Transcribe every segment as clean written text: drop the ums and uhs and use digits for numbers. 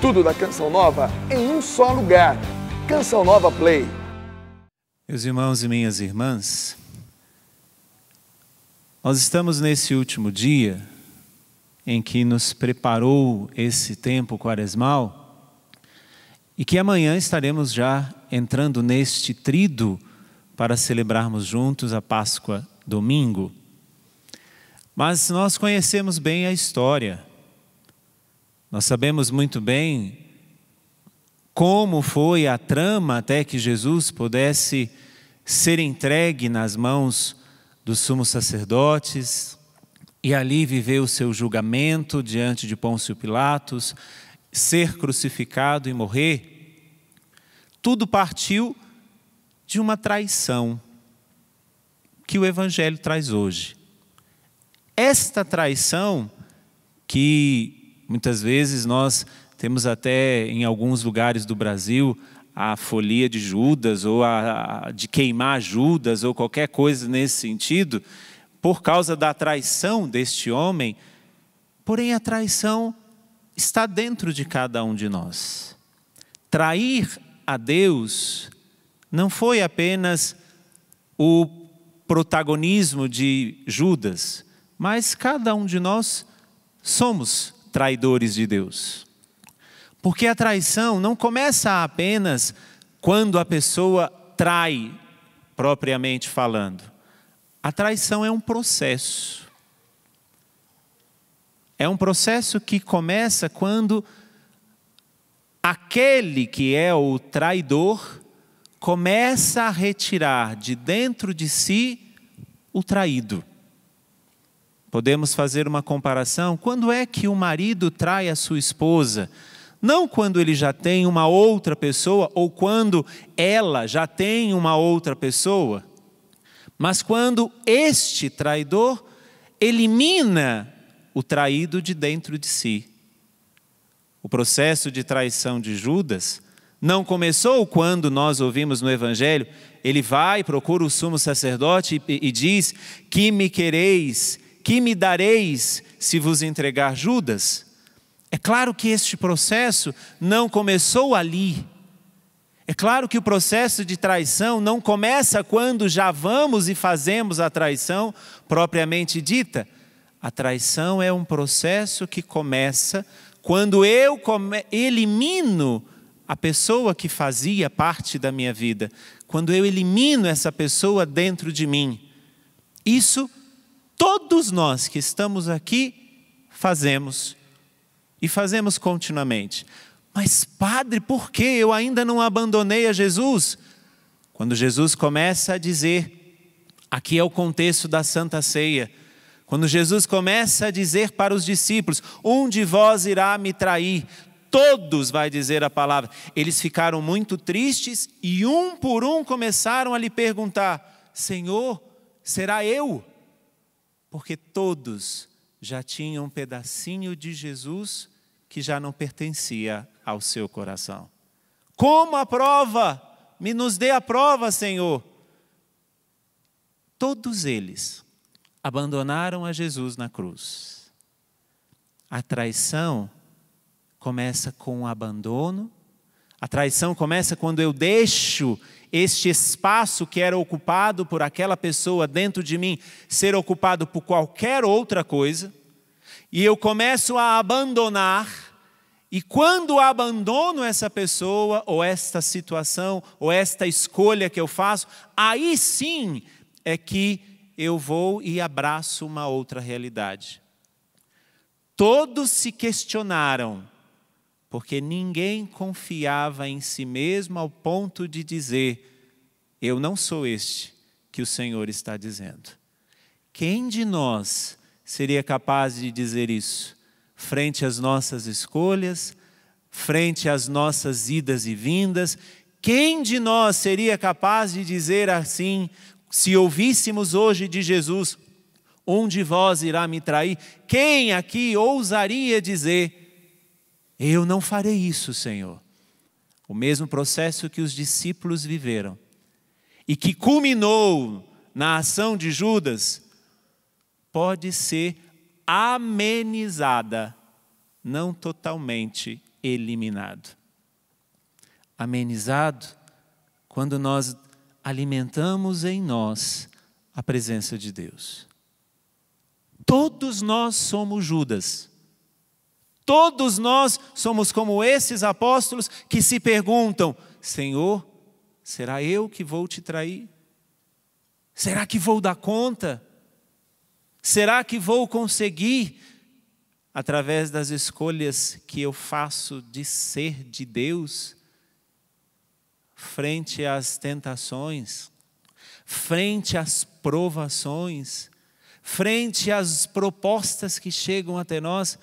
Tudo da Canção Nova em um só lugar. Canção Nova Play. Meus irmãos e minhas irmãs, nós estamos nesse último dia em que nos preparou esse tempo quaresmal e que amanhã estaremos já entrando neste tríduo para celebrarmos juntos a Páscoa domingo. Mas nós conhecemos bem a história. Nós sabemos muito bem como foi a trama até que Jesus pudesse ser entregue nas mãos dos sumos sacerdotes e ali viver o seu julgamento diante de Pôncio Pilatos, ser crucificado e morrer. Tudo partiu de uma traição que o Evangelho traz hoje. Esta traição que muitas vezes nós temos até em alguns lugares do Brasil a folia de Judas ou de queimar Judas ou qualquer coisa nesse sentido, por causa da traição deste homem. Porém, a traição está dentro de cada um de nós. Trair a Deus não foi apenas o protagonismo de Judas, mas cada um de nós somos traidores de Deus. Porque a traição não começa apenas quando a pessoa trai, propriamente falando. A traição é um processo. É um processo que começa quando aquele que é o traidor começa a retirar de dentro de si o traído. Podemos fazer uma comparação. Quando é que o marido trai a sua esposa? Não quando ele já tem uma outra pessoa ou quando ela já tem uma outra pessoa, mas quando este traidor elimina o traído de dentro de si. O processo de traição de Judas não começou quando nós ouvimos no Evangelho, ele vai, procura o sumo sacerdote e diz: que me quereis, que me dareis se vos entregar Judas? É claro que este processo não começou ali. É claro que o processo de traição não começa quando já vamos e fazemos a traição propriamente dita. A traição é um processo que começa quando eu elimino a pessoa que fazia parte da minha vida. Quando eu elimino essa pessoa dentro de mim. Isso todos nós que estamos aqui fazemos. E fazemos continuamente. Mas padre, por que eu ainda não abandonei a Jesus? Quando Jesus começa a dizer, aqui é o contexto da Santa Ceia, quando Jesus começa a dizer para os discípulos, um de vós irá me trair, todos, vai dizer a palavra. Eles ficaram muito tristes e um por um começaram a lhe perguntar, Senhor, será eu? Porque todos já tinha um pedacinho de Jesus que já não pertencia ao seu coração. Como a prova? Me nos dê a prova, Senhor. Todos eles abandonaram a Jesus na cruz. A traição começa com o abandono. A traição começa quando eu deixo este espaço que era ocupado por aquela pessoa dentro de mim ser ocupado por qualquer outra coisa, e eu começo a abandonar, e quando abandono essa pessoa, ou esta situação, ou esta escolha que eu faço, aí sim é que eu vou e abraço uma outra realidade. Todos se questionaram, porque ninguém confiava em si mesmo ao ponto de dizer, eu não sou este que o Senhor está dizendo. Quem de nós seria capaz de dizer isso? Frente às nossas escolhas, frente às nossas idas e vindas, quem de nós seria capaz de dizer assim, se ouvíssemos hoje de Jesus, um de vós irá me trair? Quem aqui ousaria dizer, eu não farei isso, Senhor? O mesmo processo que os discípulos viveram e que culminou na ação de Judas, pode ser amenizada, não totalmente eliminado. Amenizado quando nós alimentamos em nós a presença de Deus. Todos nós somos Judas. Todos nós somos como esses apóstolos que se perguntam: Senhor, será eu que vou te trair? Será que vou dar conta? Será que vou conseguir, através das escolhas que eu faço de ser de Deus, frente às tentações, frente às provações, frente às propostas que chegam até nós?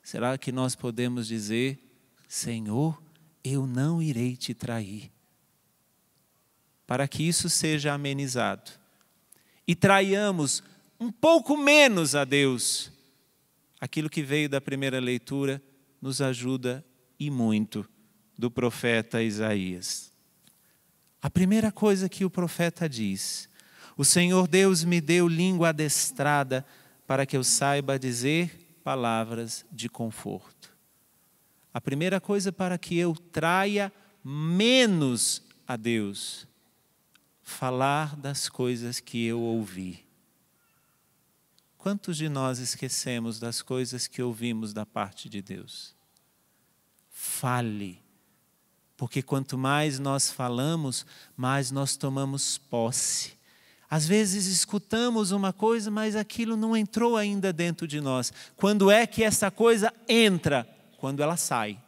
Será que nós podemos dizer: Senhor, eu não irei te trair? Para que isso seja amenizado e traiamos um pouco menos a Deus, aquilo que veio da primeira leitura nos ajuda e muito, do profeta Isaías. A primeira coisa que o profeta diz: o Senhor Deus me deu língua adestrada para que eu saiba dizer palavras de conforto. A primeira coisa para que eu traia menos a Deus: falar das coisas que eu ouvi. Quantos de nós esquecemos das coisas que ouvimos da parte de Deus? Fale, porque quanto mais nós falamos, mais nós tomamos posse. Às vezes escutamos uma coisa, mas aquilo não entrou ainda dentro de nós. Quando é que essa coisa entra? Quando ela sai.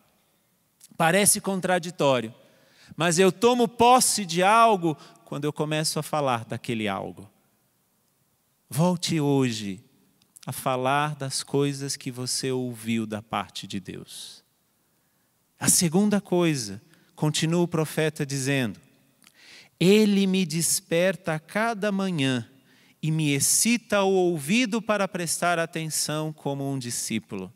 Parece contraditório, mas eu tomo posse de algo quando eu começo a falar daquele algo. Volte hoje a falar das coisas que você ouviu da parte de Deus. A segunda coisa, continua o profeta dizendo: Ele me desperta a cada manhã e me excita o ouvido para prestar atenção como um discípulo.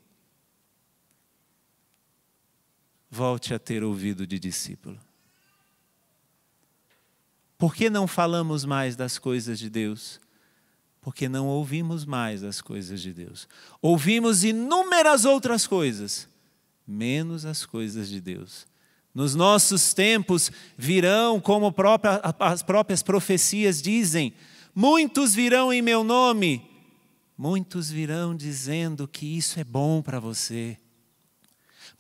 Volte a ter ouvido de discípulo. Por que não falamos mais das coisas de Deus? Porque não ouvimos mais as coisas de Deus. Ouvimos inúmeras outras coisas, menos as coisas de Deus. Nos nossos tempos virão, como as próprias profecias dizem, muitos virão em meu nome, muitos virão dizendo que isso é bom para você.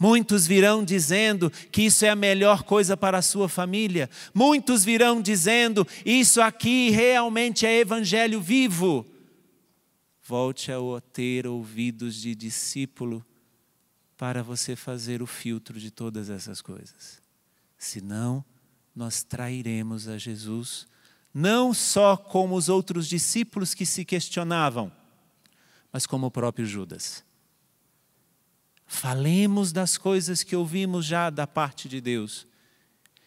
Muitos virão dizendo que isso é a melhor coisa para a sua família. Muitos virão dizendo: isso aqui realmente é evangelho vivo. Volte a ter ouvidos de discípulo para você fazer o filtro de todas essas coisas. Senão, nós trairemos a Jesus, não só como os outros discípulos que se questionavam, mas como o próprio Judas. Falemos das coisas que ouvimos já da parte de Deus.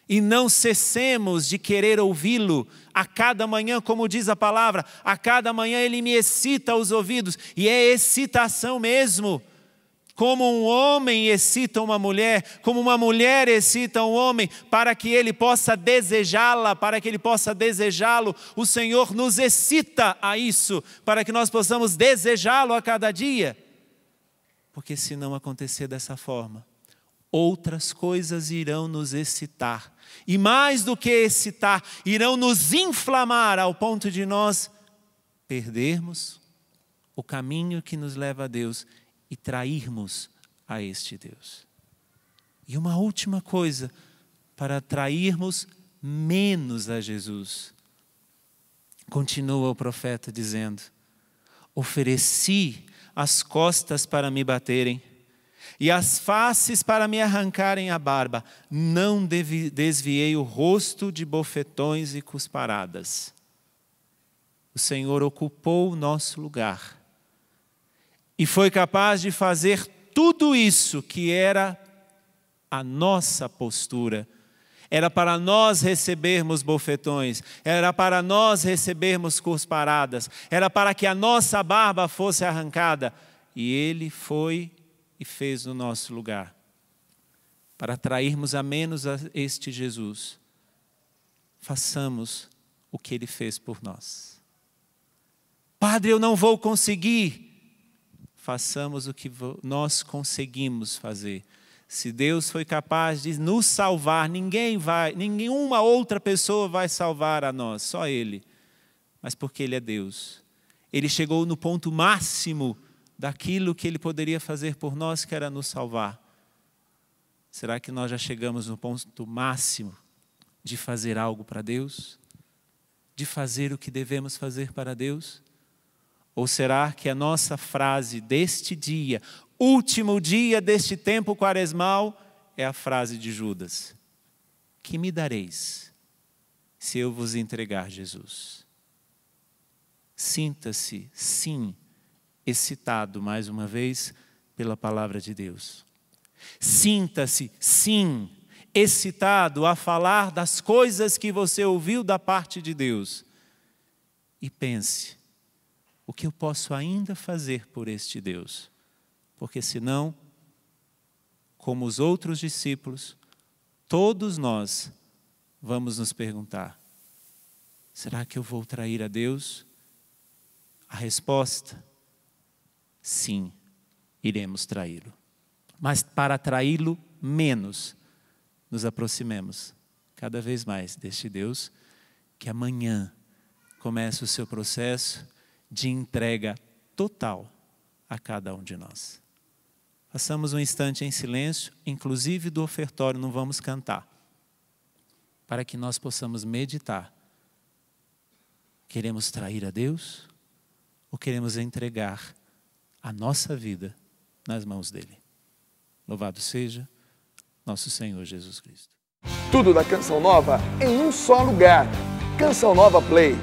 E não cessemos de querer ouvi-lo a cada manhã, como diz a palavra. A cada manhã Ele me excita os ouvidos. E é excitação mesmo. Como um homem excita uma mulher, como uma mulher excita um homem, para que ele possa desejá-la, para que ele possa desejá-lo. O Senhor nos excita a isso, para que nós possamos desejá-lo a cada dia. Porque se não acontecer dessa forma, outras coisas irão nos excitar. E mais do que excitar, irão nos inflamar ao ponto de nós perdermos o caminho que nos leva a Deus e trairmos a este Deus. E uma última coisa, para trairmos menos a Jesus. Continua o profeta dizendo: ofereci as costas para me baterem, e as faces para me arrancarem a barba. Não desviei o rosto de bofetões e cusparadas. O Senhor ocupou o nosso lugar e foi capaz de fazer tudo isso que era a nossa postura. Era para nós recebermos bofetões, era para nós recebermos cusparadas, era para que a nossa barba fosse arrancada. E Ele foi e fez no nosso lugar, para atrairmos a menos a este Jesus. Façamos o que Ele fez por nós. Padre, eu não vou conseguir. Façamos o que nós conseguimos fazer. Se Deus foi capaz de nos salvar, nenhuma outra pessoa vai salvar a nós, só Ele. Mas porque Ele é Deus. Ele chegou no ponto máximo daquilo que Ele poderia fazer por nós, que era nos salvar. Será que nós já chegamos no ponto máximo de fazer algo para Deus? De fazer o que devemos fazer para Deus? Ou será que a nossa frase deste dia, último dia deste tempo quaresmal, é a frase de Judas? Que me dareis se eu vos entregar Jesus? Sinta-se, sim, excitado mais uma vez pela palavra de Deus. Sinta-se, sim, excitado a falar das coisas que você ouviu da parte de Deus. E pense, o que eu posso ainda fazer por este Deus? Porque senão, como os outros discípulos, todos nós vamos nos perguntar: será que eu vou trair a Deus? A resposta: sim, iremos traí-lo. Mas para traí-lo menos, nos aproximemos cada vez mais deste Deus que amanhã começa o seu processo de entrega total a cada um de nós. Passamos um instante em silêncio, inclusive do ofertório não vamos cantar, para que nós possamos meditar. Queremos trair a Deus ou queremos entregar a nossa vida nas mãos dEle? Louvado seja nosso Senhor Jesus Cristo. Tudo da Canção Nova em um só lugar. Canção Nova Play.